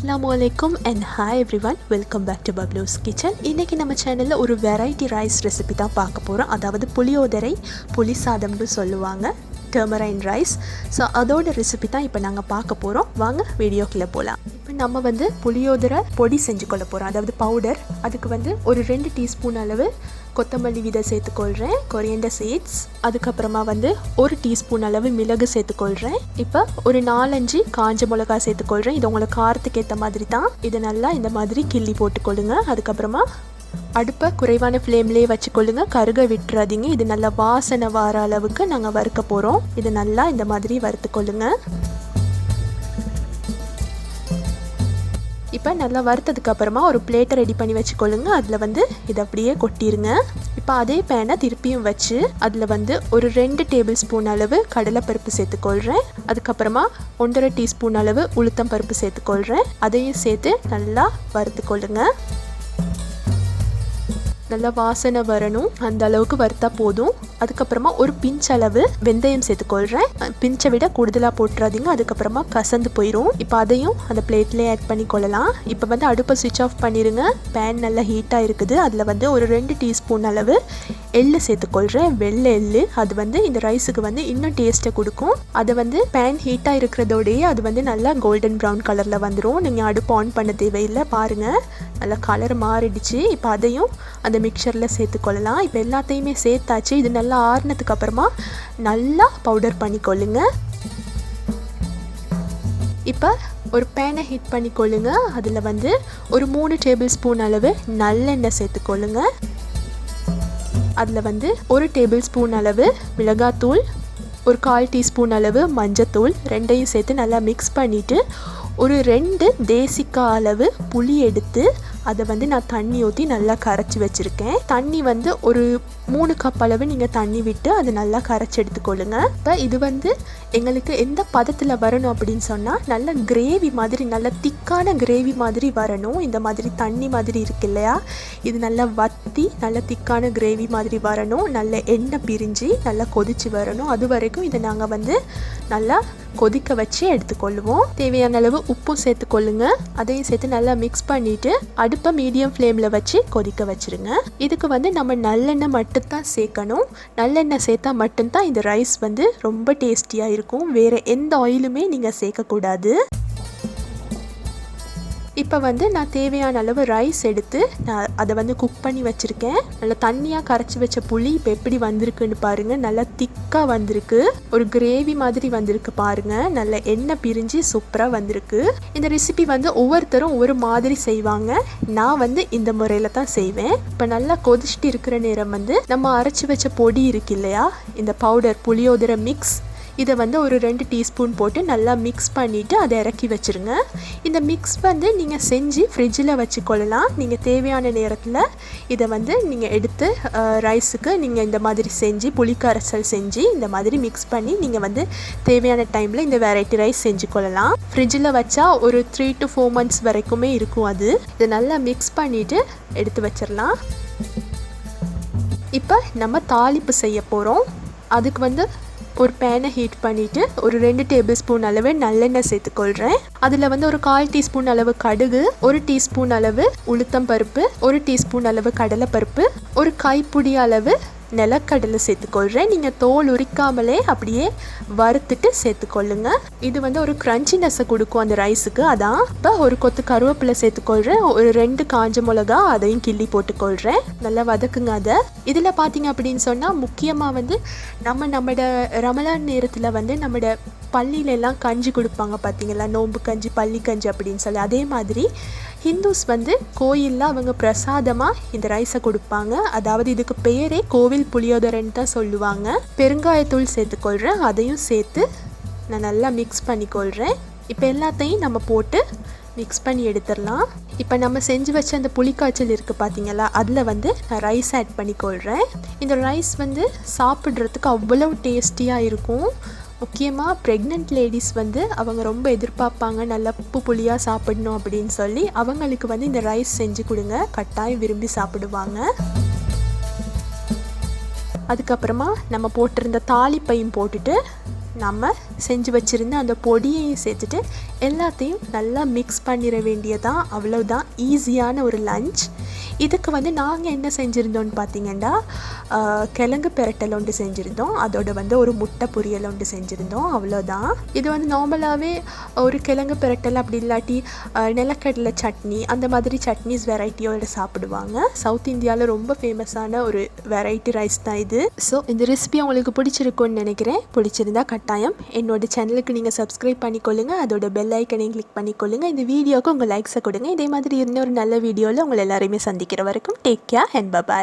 Assalamualaikum and hi everyone, welcome back to Bablu's Kitchen. இன்னைக்கு நம்ம சேனல்ல ஒரு வெரைட்டி ரைஸ் ரெசிபி தான் பார்க்க போறோம். அதாவது புளியோதரை புளிசாதம்னு சொல்லுவாங்க, Tamarind rice. ஸோ அதோட ரெசிபி தான் இப்போ நாங்கள் பார்க்க போகிறோம். வாங்க வீடியோக்குள்ளே போகலாம். இப்போ நம்ம வந்து புளியோதரை பொடி செஞ்சு கொள்ள போகிறோம், அதாவது பவுடர். அதுக்கு வந்து ஒரு 2 டீஸ்பூன் அளவு கொத்தமல்லி விதை சேர்த்துக்கொள்கிறேன், கொரியண்டர் சீட்ஸ். அதுக்கப்புறமா வந்து 1 டீஸ்பூன் அளவு மிளகு சேர்த்துக்கொள்கிறேன். இப்போ ஒரு 4-5 காஞ்ச மிளகா சேர்த்துக்கொள்கிறேன். இது உங்களுக்கு காரத்துக்கு ஏற்ற மாதிரி தான். இதை நல்லா இந்த மாதிரி கிள்ளி போட்டுக்கொள்ளுங்க. அதுக்கப்புறமா அடுப்பை குறைவான ஃப்ளேம்லேயே வச்சுக்கொள்ளுங்க, கருக விட்டுறாதீங்க. இது நல்லா வாசனை வர அளவுக்கு நாங்கள் வறுக்க போகிறோம். இது நல்லா இந்த மாதிரி வறுத்துக்கொள்ளுங்க. இப்போ நல்லா வறுத்ததுக்கு அப்புறமா ஒரு பிளேட்டை ரெடி பண்ணி வச்சுக்கொள்ளுங்க. அதில் வந்து இதை அப்படியே கொட்டிடுங்க. இப்போ அதே பேனை திருப்பியும் வச்சு அதில் வந்து ஒரு 2 டேபிள் ஸ்பூன் அளவு கடலைப்பருப்பு சேர்த்துக்கொள்கிறேன். அதுக்கப்புறமா 1.5 டீஸ்பூன் அளவு உளுத்தம் பருப்பு சேர்த்துக்கொள்கிறேன். அதையும் சேர்த்து நல்லா வறுத்துக்கொள்ளுங்க. நல்லா வாசனை வரணும், அந்த அளவுக்கு வறுத்தா போதும். அதுக்கப்புறமா ஒரு பிஞ்ச் அளவு வெந்தயம் சேர்த்துக்கொள்கிறேன். பிஞ்சை விட கூடுதலாக போட்டுறாதீங்க, அதுக்கப்புறமா கசந்து போயிடும். இப்போ அதையும் அந்த பிளேட்லேயே ஆட் பண்ணி கொள்ளலாம். இப்போ வந்து அடுப்பை சுவிட்ச் ஆஃப் பண்ணிடுங்க. பேன் நல்லா ஹீட்டாக இருக்குது. அதில் வந்து ஒரு 2 டீஸ்பூன் அளவு எள்ளு சேர்த்துக்கொள்கிறேன், வெள்ளை எள்ளு. அது வந்து இந்த ரைஸுக்கு வந்து இன்னும் டேஸ்ட்டை கொடுக்கும். அதை வந்து பேன் ஹீட்டாக இருக்கிறதோடையே அது வந்து நல்லா கோல்டன் ப்ரௌன் கலரில் வந்துடும். நீங்கள் அடுப்பு ஆன் பண்ண தேவையில்லை. பாருங்கள், நல்லா கலர் மாறிடுச்சு. இப்போ அதையும் அந்த மிக்சரில் சேர்த்துக்கொள்ளலாம். இப்போ எல்லாத்தையுமே சேர்த்தாச்சு. இது நல்லா ஆறுனதுக்கு அப்புறமா நல்லா பவுடர் பண்ணிக்கொள்ளுங்க. இப்போ ஒரு பேனை ஹீட் பண்ணிக்கொள்ளுங்க. அதில் வந்து ஒரு 3 டேபிள் ஸ்பூன் அளவு நல்லெண்ணெய் சேர்த்துக்கொள்ளுங்க. அதில் வந்து 1 டேபிள் ஸ்பூன் அளவு மிளகாத்தூள், ஒரு 1/4 டீஸ்பூன் அளவு மஞ்சத்தூள், ரெண்டையும் சேர்த்து நல்லா மிக்ஸ் பண்ணிவிட்டு ஒரு 2 தேசிக்காய் அளவு புளி எடுத்து அதை வந்து நான் தண்ணி ஊற்றி நல்லா கரைச்சி வச்சுருக்கேன். தண்ணி வந்து ஒரு 3 கப் அளவு நீங்கள் தண்ணி விட்டு அதை நல்லா கரைச்சி எடுத்துக்கொள்ளுங்க. இப்போ இது வந்து எங்களுக்கு எந்த பதத்தில் வரணும் அப்படின்னு சொன்னால், நல்ல கிரேவி மாதிரி, நல்ல திக்கான கிரேவி மாதிரி வரணும். இந்த மாதிரி தண்ணி மாதிரி இருக்கு இல்லையா, இது நல்லா வற்றி நல்ல திக்கான கிரேவி மாதிரி வரணும். நல்ல எண்ணெய் பிரிஞ்சு நல்லா கொதிச்சு வரணும். அது வரைக்கும் இதை நாங்கள் வந்து நல்லா கொதிக்க வச்சு எடுத்துக்கொள்ளுவோம். தேவையான அளவு உப்பு சேர்த்துக்கொள்ளுங்க. அதையும் சேர்த்து நல்லா மிக்ஸ் பண்ணிவிட்டு அடுப்பை மீடியம் ஃப்ளேமில் வச்சு கொதிக்க வச்சுருங்க. இதுக்கு வந்து நம்ம நல்லெண்ணெய் மட்டும்தான் சேர்க்கணும். நல்லெண்ணெய் சேர்த்தா மட்டும்தான் இந்த ரைஸ் வந்து ரொம்ப டேஸ்டியாக இருக்கும். வேறு எந்த ஆயிலுமே நீங்கள் சேர்க்கக்கூடாது. இப்போ வந்து நான் தேவையான அளவு ரைஸ் எடுத்து நான் அதை வந்து குக் பண்ணி வச்சுருக்கேன். நல்லா தண்ணியாக கரைச்சி வச்ச புளி இப்போ எப்படி வந்திருக்குன்னு பாருங்கள். நல்லா திக்காக வந்திருக்கு, ஒரு கிரேவி மாதிரி வந்திருக்கு பாருங்கள். நல்ல எண்ணெய் பிரிஞ்சு சூப்பராக வந்திருக்கு. இந்த ரெசிபி வந்து ஒவ்வொருத்தரும் ஒவ்வொரு மாதிரி செய்வாங்க. நான் வந்து இந்த முறையில் தான் செய்வேன். இப்போ நல்லா கொதிச்சுட்டு இருக்கிற நேரம் வந்து நம்ம அரைச்சி வச்ச பொடி இருக்கு இல்லையா, இந்த பவுடர் புளியோதரை மிக்ஸ், இதை வந்து ஒரு 2 டீஸ்பூன் போட்டு நல்லா மிக்ஸ் பண்ணிவிட்டு அதை இறக்கி வச்சுருங்க. இந்த மிக்ஸ் வந்து நீங்கள் செஞ்சு ஃப்ரிட்ஜில் வச்சுக்கொள்ளலாம். நீங்கள் தேவையான நேரத்தில் இதை வந்து நீங்கள் எடுத்து ரைஸுக்கு நீங்கள் இந்த மாதிரி செஞ்சு புளிக்கரைசல் செஞ்சு இந்த மாதிரி மிக்ஸ் பண்ணி நீங்கள் வந்து தேவையான டைமில் இந்த வெரைட்டி ரைஸ் செஞ்சு கொள்ளலாம். ஃப்ரிட்ஜில் வச்சா ஒரு 3 to 4 months வரைக்குமே இருக்கும். அது இதை நல்லா மிக்ஸ் பண்ணிவிட்டு எடுத்து வச்சிடலாம். இப்போ நம்ம தாளிப்பு செய்ய போகிறோம். அதுக்கு வந்து ஒரு பேனை ஹீட் பண்ணிவிட்டு ஒரு 2 டேபிள் ஸ்பூன் அளவு நல்லெண்ணெய் சேர்த்துக்கொள்கிறேன். அதில் வந்து ஒரு 1/4 டீஸ்பூன் அளவு கடுகு, 1 டீஸ்பூன் அளவு உளுத்தம் பருப்பு, 1 டீஸ்பூன் அளவு கடலைப்பருப்பு, ஒரு கைப்பிடி அளவு நிலக்கடலை சேர்த்துக்கொள்கிறேன். நீங்கள் தோல் உரிக்காமலே அப்படியே வறுத்துட்டு சேர்த்துக்கொள்ளுங்க. இது வந்து ஒரு க்ரன்ச்சினஸை கொடுக்கும் அந்த ரைஸுக்கு, அதான். இப்போ ஒரு கொத்து கருவேப்பிலை சேர்த்துக்கொள்கிறேன். ஒரு 2 காஞ்ச மிளகா அதையும் கிள்ளி போட்டுக்கொள்கிறேன். நல்லா வதக்குங்க அதை. இதில் பார்த்தீங்க அப்படின்னு சொன்னால் முக்கியமாக வந்து நம்மளோட ரமலான் நேரத்தில் வந்து நம்மளோட பள்ளியிலெல்லாம் கஞ்சி கொடுப்பாங்க பார்த்தீங்களா, நோம்பு கஞ்சி, பள்ளி கஞ்சி அப்படின்னு சொல்லி. அதே மாதிரி ஹிந்துஸ் வந்து கோயிலில் அவங்க பிரசாதமாக இந்த ரைஸை கொடுப்பாங்க. அதாவது இதுக்கு பேரே கோவில் புளியோதரைன்னு தான் சொல்லுவாங்க. பெருங்காயத்தூள் சேர்த்துக்கொள்கிறேன். அதையும் சேர்த்து நான் நல்லா மிக்ஸ் பண்ணிக்கொள்கிறேன். இப்போ எல்லாத்தையும் நம்ம போட்டு மிக்ஸ் பண்ணி எடுத்துடலாம். இப்போ நம்ம செஞ்சு வச்ச அந்த புளிக்காய்ச்சல் இருக்குது பார்த்தீங்களா, அதில் வந்து நான் ரைஸ் ஆட் பண்ணிக்கொள்கிறேன். இந்த ரைஸ் வந்து சாப்பிட்றதுக்கு அவ்வளோ டேஸ்டியாக இருக்கும். முக்கியமாக ப்ரெக்னென்ட் லேடிஸ் வந்து அவங்க ரொம்ப எதிர்பார்ப்பாங்க நல்லா உப்பு புளியாக சாப்பிடணும் அப்படின்னு சொல்லி. அவங்களுக்கு வந்து இந்த ரைஸ் செஞ்சு கொடுங்க, கட்டாயம் விரும்பி சாப்பிடுவாங்க. அதுக்கப்புறமா நம்ம போட்டிருந்த தாளிப்பையும் போட்டுட்டு நம்ம செஞ்சு வச்சுருந்த அந்த பொடியையும் சேர்த்துட்டு எல்லாத்தையும் நல்லா மிக்ஸ் பண்ணிட வேண்டியதான். அவ்வளோதான், ஈஸியான ஒரு லஞ்ச். இதுக்கு வந்து நாங்கள் என்ன செஞ்சுருந்தோன்னு பார்த்தீங்கன்னா கிழங்கு பிரட்டல் ஒன்று செஞ்சுருந்தோம், அதோட வந்து ஒரு முட்டை பொரியல் ஒன்று செஞ்சுருந்தோம், அவ்வளோதான். இது வந்து நார்மலாகவே ஒரு கிழங்கு பிரட்டல் அப்படி இல்லாட்டி நிலக்கடலை சட்னி அந்த மாதிரி சட்னிஸ் வெரைட்டியோடு சாப்பிடுவாங்க. சவுத் இந்தியாவில் ரொம்ப ஃபேமஸான ஒரு வெரைட்டி ரைஸ் தான் இது. ஸோ இந்த ரெசிபி உங்களுக்கு பிடிச்சிருக்குன்னு நினைக்கிறேன். பிடிச்சிருந்தா கட்டாயம் என்னோட சேனலுக்கு நீங்கள் சப்ஸ்கிரைப் பண்ணிக்கொள்ளுங்கள், அதோட பெல் ஐக்கனையும் கிளிக் பண்ணிக்கொள்ளுங்கள். இந்த வீடியோவுக்கு உங்கள் லைக்ஸை கொடுங்க. இதே மாதிரி இன்னொரு நல்ல வீடியோவில் உங்களை எல்லாரையுமே சந்திக்கிற வரைக்கும் டேக் கேர் அண்ட் பை.